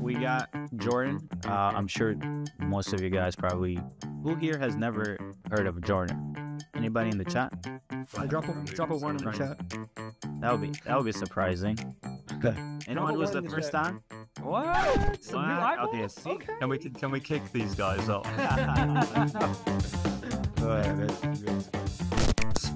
we got Jordan. I'm sure most of you guys probably, who here has never heard of Jordan? Anybody in the chat? I drop a one in the chat. That would be surprising. Anyone who's the first time? What? Some new What? eyeballs? Okay, see. Okay. Can we kick these guys off?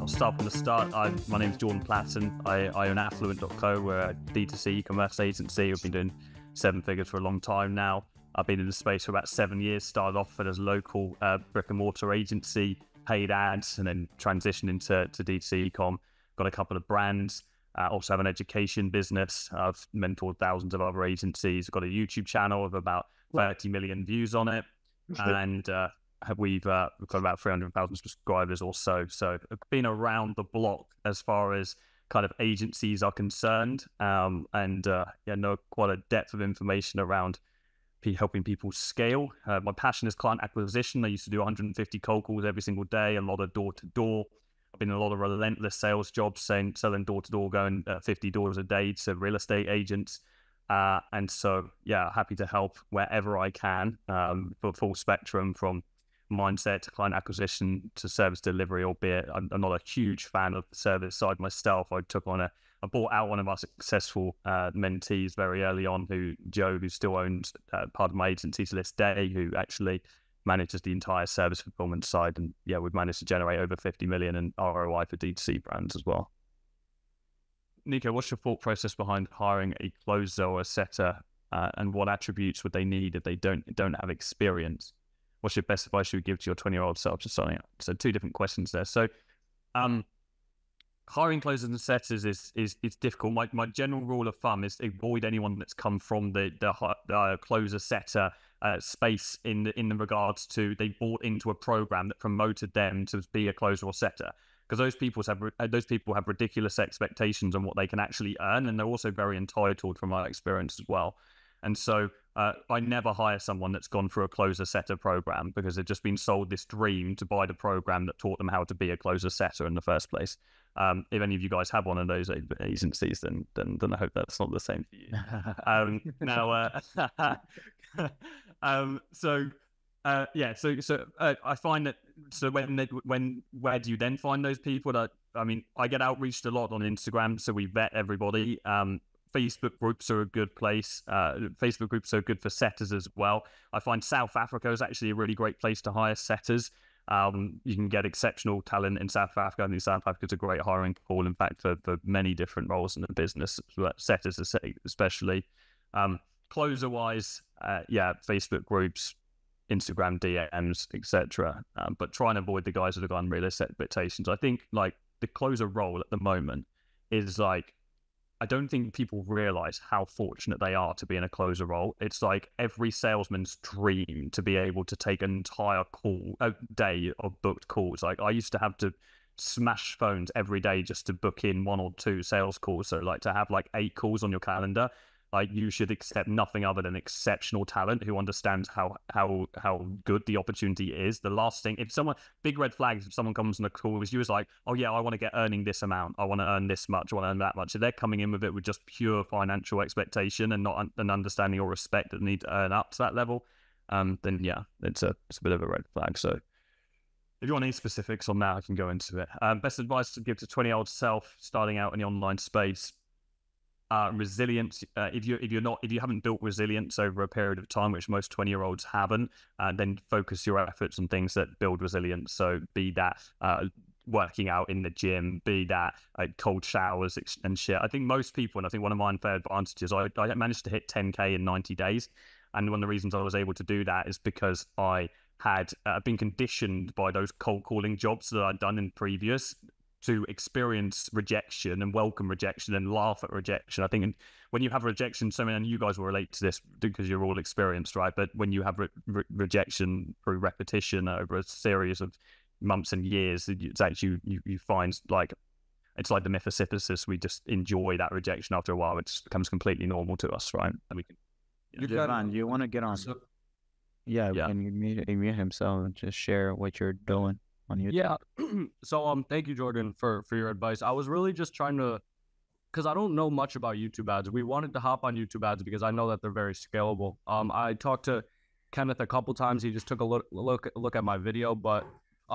I'll start from the start. My name's Jordan Platten. I own Affluent.co. We're a D2C e-commerce agency. We've been doing 7 figures for a long time now. I've been in the space for about 7 years. Started off as a local brick and mortar agency, paid ads, and then transitioned into D2C e-com. Got a couple of brands. Also have an education business. I've mentored thousands of other agencies. Got a YouTube channel with about 30 million views on it. And we've got about 300,000 subscribers or so. So I've been around the block as far as kind of agencies are concerned. Know quite a depth of information around helping people scale. My passion is client acquisition. I used to do 150 cold calls every single day, a lot of door-to-door. I've been in a lot of relentless sales jobs, selling door-to-door, going 50 doors a day to real estate agents. And so, happy to help wherever I can for full spectrum from mindset to client acquisition to service delivery, albeit I'm not a huge fan of the service side myself. I bought out one of our successful mentees very early on, Joe, who still owns part of my agency to this day, who actually manages the entire service fulfillment side. And we've managed to generate over 50 million in ROI for D2C brands as well. Nico, what's your thought process behind hiring a closer or a setter, and what attributes would they need if they don't have experience? What's your best advice you would give to your 20-year-old self just starting out? So 2 different questions there. So hiring closers and setters is difficult. My general rule of thumb is avoid anyone that's come from the closer setter space in regards to they bought into a program that promoted them to be a closer or setter, because those people have ridiculous expectations on what they can actually earn, and they're also very entitled from my experience as well. And so I never hire someone that's gone through a closer setter program, because they've just been sold this dream to buy the program that taught them how to be a closer setter in the first place. If any of you guys have one of those agencies, then I hope that's not the same for you. I find that. So where do you then find those people? I get outreached a lot on Instagram, so we vet everybody. Facebook groups are a good place. Facebook groups are good for setters as well. I find South Africa is actually a really great place to hire setters. You can get exceptional talent in South Africa. I think South Africa is a great hiring pool, in fact, for many different roles in the business, setters especially. Closer-wise, Facebook groups, Instagram DMs, etc. But try and avoid the guys that have got unrealistic expectations. I think the closer role at the moment is I don't think people realize how fortunate they are to be in a closer role. It's like every salesman's dream to be able to take an entire day of booked calls. I used to have to smash phones every day just to book in 1 or 2 sales calls. So to have 8 calls on your calendar, you should accept nothing other than exceptional talent who understands how good the opportunity is. The last thing, big red flags, if someone comes on a call with you is I want to get earning this amount, I want to earn this much, I want to earn that much. If they're coming in with it with just pure financial expectation and not an understanding or respect that they need to earn up to that level, then it's a bit of a red flag. So if you want any specifics on that, I can go into it. Best advice to give to 20-year-old self starting out in the online space. Resilience. If you haven't built resilience over a period of time, which most 20-year-olds haven't, then focus your efforts on things that build resilience. So be that working out in the gym, be that cold showers and shit. I think most people, and I think one of my unfair advantages, I managed to hit 10K in 90 days. And one of the reasons I was able to do that is because I had been conditioned by those cold calling jobs that I'd done in previous to experience rejection and welcome rejection and laugh at rejection. I think when you have rejection, and you guys will relate to this because you're all experienced, right? But when you have rejection through repetition over a series of months and years, it's actually, you find it's like the myth of Sisyphus. We just enjoy that rejection after a while. It just becomes completely normal to us, right? And we can. Javon, you want to get on? Can you mute himself and just share what you're doing on YouTube? Yeah. So thank you, Jordan, for your advice. I was really just trying to because I don't know much about YouTube ads. We wanted to hop on YouTube ads because I know that they're very scalable. I talked to Kenneth a couple times. He just took a look at my video, but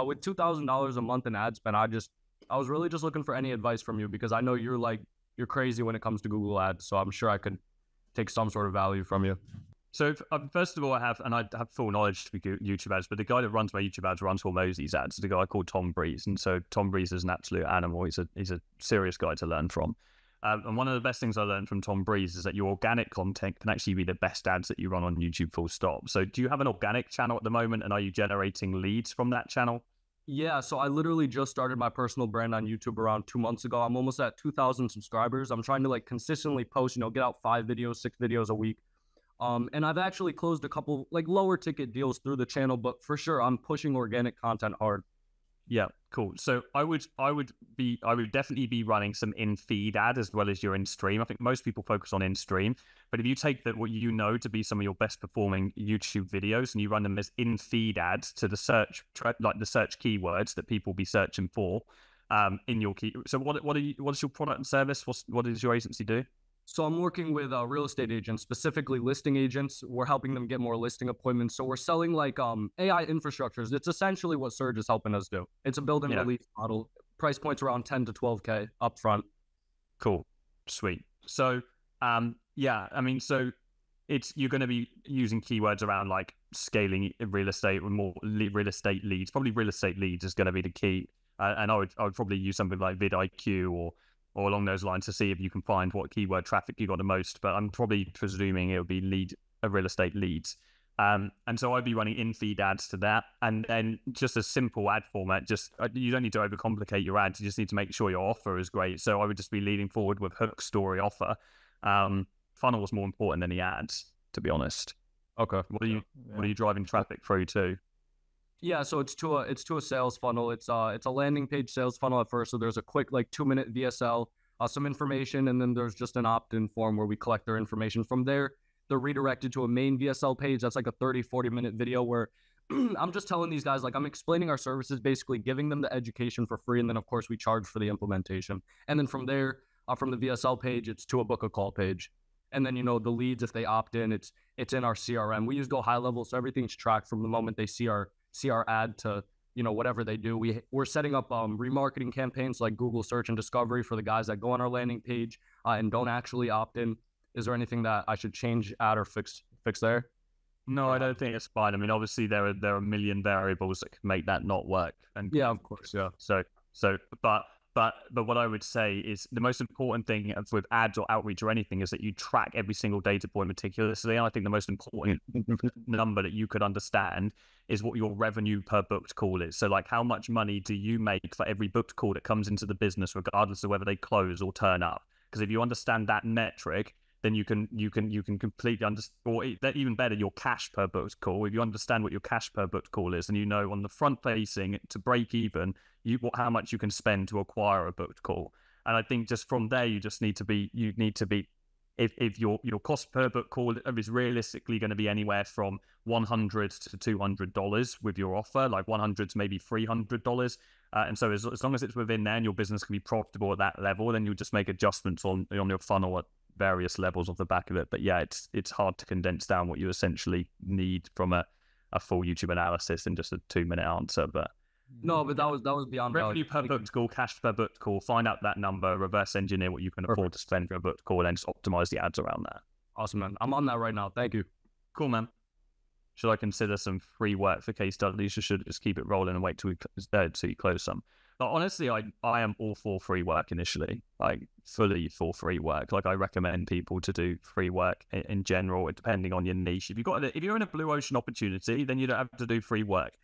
with $2,000 a month in ad spend, I was really just looking for any advice from you, because I know you're crazy when it comes to Google ads. So I'm sure I could take some sort of value from you. So first of all, I have full knowledge to YouTube ads, but the guy that runs my YouTube ads runs Hormozi's ads. It's a guy called Tom Breeze, and so Tom Breeze is an absolute animal. He's a serious guy to learn from. And one of the best things I learned from Tom Breeze is that your organic content can actually be the best ads that you run on YouTube, full stop. So do you have an organic channel at the moment, and are you generating leads from that channel? Yeah, so I literally just started my personal brand on YouTube around 2 months ago. I'm almost at 2,000 subscribers. I'm trying to like consistently post, get out 5 videos, 6 videos a week. And I've actually closed a couple like lower ticket deals through the channel, but for sure I'm pushing organic content hard. Yeah, cool. So I would definitely be running some in-feed ad as well as your in-stream. I think most people focus on in-stream, but if you take what you know to be some of your best performing YouTube videos and you run them as in-feed ads to the search, like the search keywords that people will be searching for, in your key. So what is your product and service? What does your agency do? So I'm working with real estate agents, specifically listing agents. We're helping them get more listing appointments. So we're selling like AI infrastructures. It's essentially what Serge is helping us do. It's a build and release model. Price points around 10 to 12K upfront. Cool, sweet. So yeah, I mean, so you're going to be using keywords around like scaling real estate with more real estate leads. Probably real estate leads is going to be the key. And I would probably use something like vidIQ or along those lines to see if you can find what keyword traffic you got the most. But I'm probably presuming it would be real estate leads. And so I'd be running in-feed ads to that. And then just a simple ad format, you don't need to overcomplicate your ads. You just need to make sure your offer is great. So I would just be leading forward with hook, story, offer. Funnel is more important than the ads, to be honest. Okay. What are you driving traffic through to? Yeah, so it's to a sales funnel. It's a landing page sales funnel at first. So there's a quick 2-minute VSL, some information, and then there's just an opt-in form where we collect their information. From there, they're redirected to a main VSL page. That's like a 40-minute video where I'm just telling these guys, I'm explaining our services, basically giving them the education for free, and then of course we charge for the implementation. And then from there, from the VSL page, it's to a book a call page. And then, the leads, if they opt in, it's in our CRM. We use Go High Level, so everything's tracked from the moment they see our ad to, whatever they do. We're setting up remarketing campaigns like Google search and discovery for the guys that go on our landing page and don't actually opt in. Is there anything that I should change, add, or fix there? No, I don't think it's fine. I mean, obviously there are a million variables that can make that not work. And yeah, of course, yeah. But what I would say is the most important thing with ads or outreach or anything is that you track every single data point meticulously. And I think the most important number that you could understand is what your revenue per booked call is. So how much money do you make for every booked call that comes into the business, regardless of whether they close or turn up? Because if you understand that metric, then you can completely understand, or even better, your cash per booked call. If you understand what your cash per booked call is, and on the front facing to break even, how much you can spend to acquire a booked call. And I think just from there, you need to be, if your cost per book call is realistically going to be anywhere from $100 to $200 with your offer, like $100 to maybe $300. And so as long as it's within there and your business can be profitable at that level, then you'll just make adjustments on your funnel at various levels off the back of it. But yeah, it's hard to condense down what you essentially need from a full YouTube analysis in just a 2-minute answer. But no, but that was beyond revenue per booked call, cash per booked call. Find out that number, reverse engineer what you can afford to spend for a booked call, and then just optimize the ads around that. Awesome, man. I'm on that right now. Thank you. Cool, man. Should I consider some free work for case studies, or should I just keep it rolling and wait till you close some? But honestly, I am all for free work initially, fully for free work. I recommend people to do free work in general, depending on your niche. If you're in a blue ocean opportunity, then you don't have to do free work.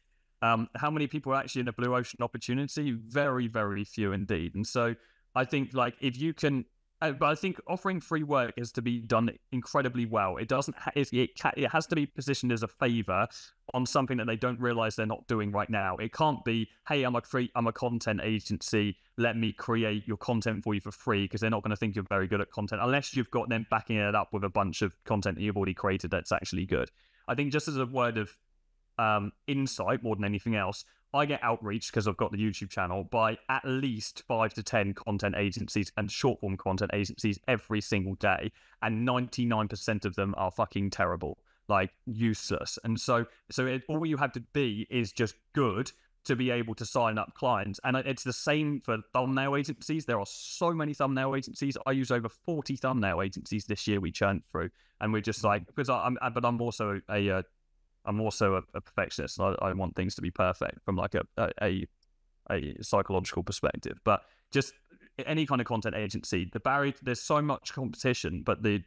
How many people are actually in a blue ocean opportunity? Very, very few indeed. And so I think if you can, but I think offering free work is to be done incredibly well. It doesn't. It has to be positioned as a favor on something that they don't realize they're not doing right now. It can't be, hey, I'm a content agency. Let me create your content for you for free, because they're not going to think you're very good at content unless you've got them backing it up with a bunch of content that you've already created that's actually good. I think just as a word of insight more than anything else, I get outreach because I've got the YouTube channel by at least 5 to 10 content agencies and short form content agencies every single day. And 99% of them are fucking terrible, like useless. And so all you have to be is just good to be able to sign up clients. And it's the same for thumbnail agencies. There are so many thumbnail agencies. I use over 40 thumbnail agencies this year we churned through. And we're just like, because I'm also a perfectionist. I want things to be perfect from like a psychological perspective. But just any kind of content agency, the barrier, there's so much competition, but the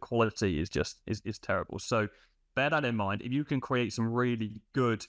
quality is terrible. So bear that in mind. If you can create some really good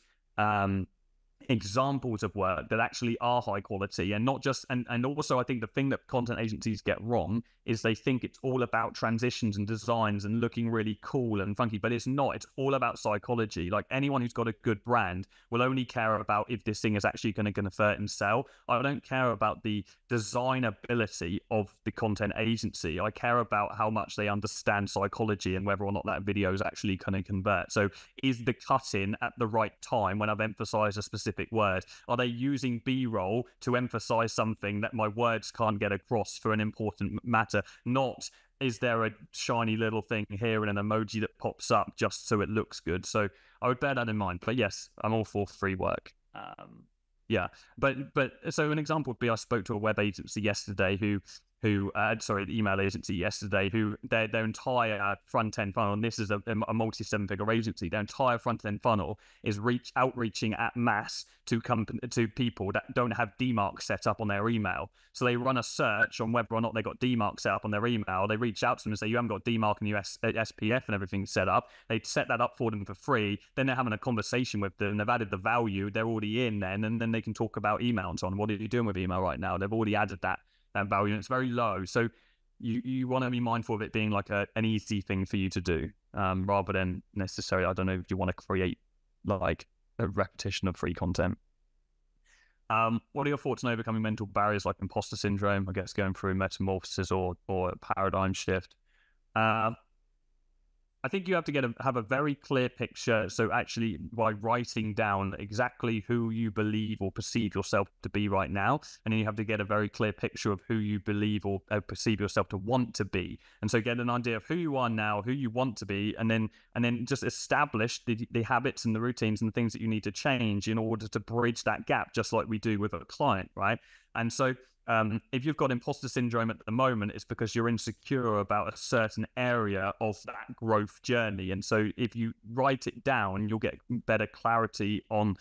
examples of work that actually are high quality and not just, and also I think the thing that content agencies get wrong is they think it's all about transitions and designs and looking really cool and funky, but it's not. It's all about psychology. Like anyone who's got a good brand will only care about if this thing is actually going to convert and sell. I don't care about the design ability of the content agency. I care about how much they understand psychology and whether or not that video is actually going to convert. So is the cut in at the right time when I've emphasized a specific word? Are they using B-roll to emphasize something that my words can't get across for an important matter? Not is there a shiny little thing here and an emoji that pops up just so it looks good. So I would bear that in mind. But yes, I'm all for free work. Yeah, but so an example would be I spoke to a web agency yesterday the email agency yesterday, who their entire front end funnel, and this is a multi-7-figure agency, their entire front end funnel is outreaching at mass to people that don't have DMARC set up on their email. So they run a search on whether or not they got DMARC set up on their email. They reach out to them and say, you haven't got DMARC and SPF and everything set up. They set that up for them for free. Then they're having a conversation with them. They've added the value. They're already in then, and then they can talk about email and so on. What are you doing with email right now? They've already added that value, and it's very low. So you want to be mindful of it being like an easy thing for you to do, rather than necessarily, I don't know, if you want to create like a repetition of free content. What are your thoughts on overcoming mental barriers like imposter syndrome, I guess going through metamorphosis or a paradigm shift? I think you have to have a very clear picture. So actually, by writing down exactly who you believe or perceive yourself to be right now, and then you have to get a very clear picture of who you believe or perceive yourself to want to be. And so get an idea of who you are now, who you want to be, and then just establish the habits and the routines and the things that you need to change in order to bridge that gap, just like we do with a client, right? And so if you've got imposter syndrome at the moment, it's because you're insecure about a certain area of that growth journey. And so if you write it down, you'll get better clarity on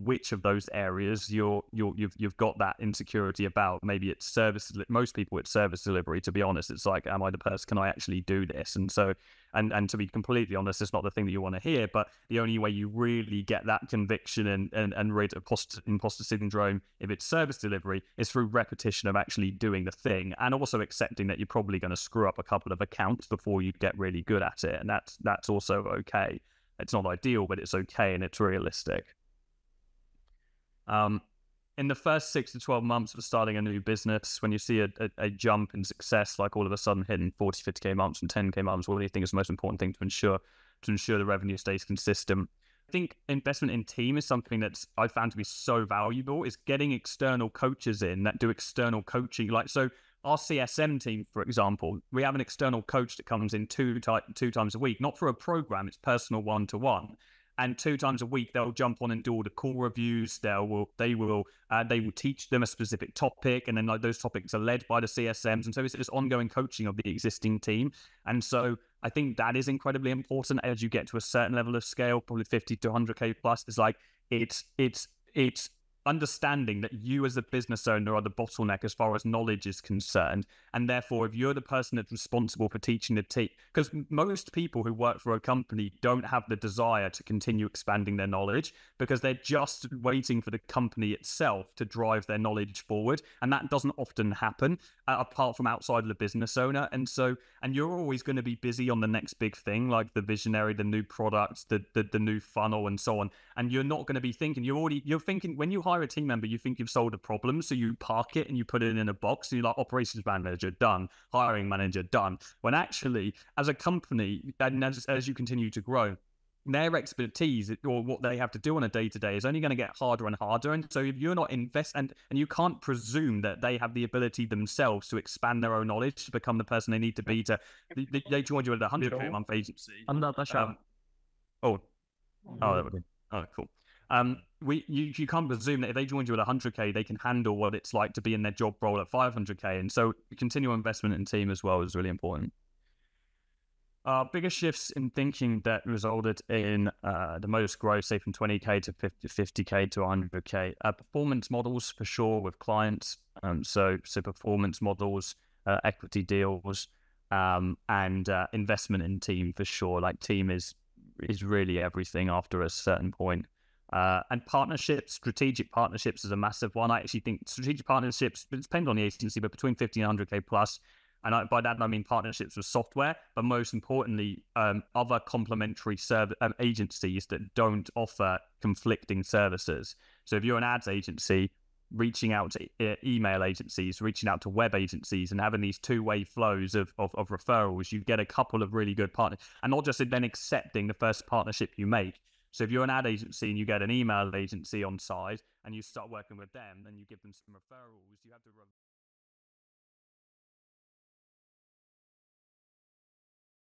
which of those areas you've got that insecurity about. Maybe it's service. Most people, it's service delivery. To be honest, it's like, am I the person? Can I actually do this? And so, and to be completely honest, it's not the thing that you want to hear. But the only way you really get that conviction and rid of imposter syndrome, if it's service delivery, is through repetition of actually doing the thing, and also accepting that you're probably going to screw up a couple of accounts before you get really good at it, and that's also okay. It's not ideal, but it's okay and it's realistic. In the first 6 to 12 months of starting a new business, when you see a jump in success, like all of a sudden hitting 40, 50K months and 10K months, what do you think is the most important thing to ensure the revenue stays consistent? I think investment in team is something that's I found to be so valuable, is getting external coaches in that do external coaching. Like, so our CSM team, for example, we have an external coach that comes in two times a week, not for a program, it's personal one-to-one. And 2 times a week, they'll jump on and do all the call reviews. They will teach them a specific topic, and then like those topics are led by the CSMs. And so it's this ongoing coaching of the existing team. And so I think that is incredibly important as you get to a certain level of scale, probably 50 to 100K plus. It's like it's understanding that you as a business owner are the bottleneck as far as knowledge is concerned. And therefore, if you're the person that's responsible for teaching the team, because most people who work for a company don't have the desire to continue expanding their knowledge, because they're just waiting for the company itself to drive their knowledge forward. And that doesn't often happen apart from outside of the business owner. And you're always going to be busy on the next big thing, like the visionary, the new products, the new funnel and so on. And you're not going to be thinking, you're thinking when you hire a team member, you think you've solved a problem, so you park it and you put it in a box, and you're like, operations manager done, hiring manager done. When actually, as a company, and as you continue to grow, their expertise or what they have to do on a day-to-day is only going to get harder and harder. And so if you're not and you can't presume that they have the ability themselves to expand their own knowledge to become the person they need to be to, they joined you at 100K a month agency. Oh, cool. You can't presume that if they joined you at 100K, they can handle what it's like to be in their job role at 500K. And so continual investment in team as well is really important. Bigger shifts in thinking that resulted in the most growth, say from 20K to 50K to 100K. Performance models for sure with clients. So performance models, equity deals, and investment in team for sure. Like team is really everything after a certain point. And partnerships, strategic partnerships is a massive one. I actually think strategic partnerships, it depends on the agency, but between 50 and 100K plus. And by that, I mean partnerships with software, but most importantly, other complementary agencies that don't offer conflicting services. So if you're an ads agency, reaching out to email agencies, reaching out to web agencies, and having these two-way flows of referrals, you get a couple of really good partners. And not just then accepting the first partnership you make. So if you're an ad agency and you get an email agency on side and you start working with them, then you give them some referrals. You have to